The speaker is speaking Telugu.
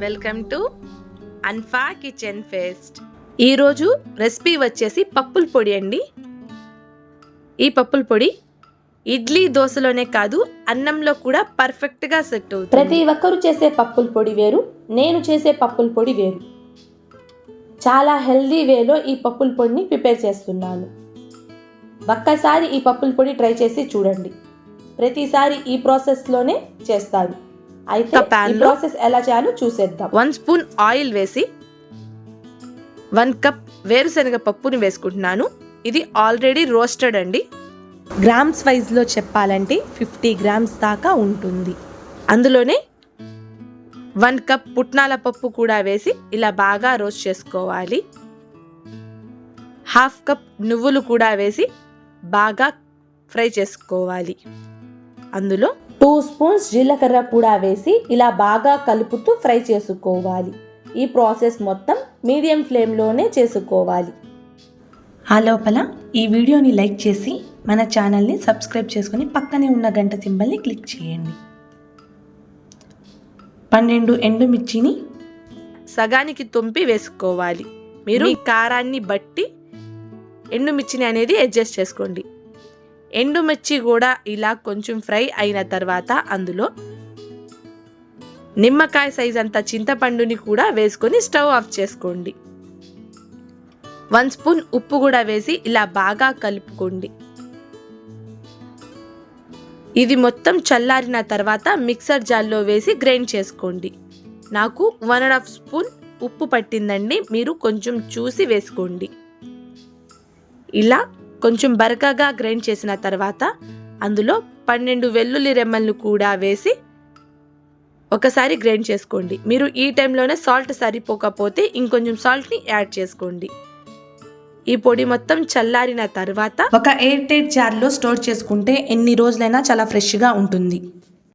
వెల్కమ్ టు అన్ఫా కిచెన్ ఫెస్ట్. ఈరోజు రెసిపీ వచ్చేసి పప్పుల పొడి అండి. ఈ పప్పుల పొడి ఇడ్లీ దోశలోనే కాదు అన్నంలో కూడా పర్ఫెక్ట్గా సెట్ అవుతుంది. ప్రతి ఒక్కరు చేసే పప్పుల పొడి వేరు, నేను చేసే పప్పుల పొడి వేరు. చాలా హెల్దీ వేలో ఈ పప్పుల పొడిని ప్రిపేర్ చేస్తున్నాను. ఒక్కసారి ఈ పప్పుల పొడి ట్రై చేసి చూడండి. ప్రతిసారి ఈ ప్రాసెస్లోనే చేస్తాను. అయితే ఈ ప్రాసెస్ ఎలా చేయాలో చూసేద్దాం. 1 స్పూన్ ఆయిల్ వేసి 1 కప్ వేరుశనగ పప్పుని వేసుకుంటున్నాను. ఇది ఆల్రెడీ రోస్టెడ్ అండి. గ్రామ్స్ వైజ్లో చెప్పాలంటే 50 గ్రామ్స్ దాకా ఉంటుంది. అందులోనే 1 కప్ పుట్నాల పప్పు కూడా వేసి ఇలా బాగా రోస్ట్ చేసుకోవాలి. 1/2 కప్ నువ్వులు కూడా వేసి బాగా ఫ్రై చేసుకోవాలి. అందులో 2 స్పూన్స్ జీలకర్ర కూడా వేసి ఇలా బాగా కలుపుతూ ఫ్రై చేసుకోవాలి. ఈ ప్రాసెస్ మొత్తం మీడియం ఫ్లేమ్లోనే చేసుకోవాలి. ఆ లోపల ఈ వీడియోని లైక్ చేసి మన ఛానల్ని సబ్స్క్రైబ్ చేసుకుని పక్కనే ఉన్న గంట సింబల్ని క్లిక్ చేయండి. 12 ఎండుమిర్చిని సగానికి తుంపి వేసుకోవాలి. మీరు ఈ కారాన్ని బట్టి ఎండుమిర్చిని అనేది అడ్జస్ట్ చేసుకోండి. ఎండుమిర్చి కూడా ఇలా కొంచెం ఫ్రై అయిన తర్వాత అందులో నిమ్మకాయ సైజ్ అంత చింతపండుని కూడా వేసుకొని స్టవ్ ఆఫ్ చేసుకోండి. 1 స్పూన్ ఉప్పు కూడా వేసి ఇలా బాగా కలుపుకోండి. ఇది మొత్తం చల్లారిన తర్వాత మిక్సర్ జార్లో వేసి గ్రైండ్ చేసుకోండి. నాకు 1.5 స్పూన్ ఉప్పు పట్టిందండి. మీరు కొంచెం చూసి వేసుకోండి. ఇలా కొంచెం బరకగా గ్రైండ్ చేసిన తర్వాత అందులో 12 వెల్లుల్లి రెమ్మలను కూడా వేసి ఒకసారి గ్రైండ్ చేసుకోండి. మీరు ఈ టైంలోనే సాల్ట్ సరిపోకపోతే ఇంకొంచెం సాల్ట్ని యాడ్ చేసుకోండి. ఈ పొడి మొత్తం చల్లారిన తర్వాత ఒక ఎయిర్ టైట్ జార్లో స్టోర్ చేసుకుంటే ఎన్ని రోజులైనా చాలా ఫ్రెష్గా ఉంటుంది.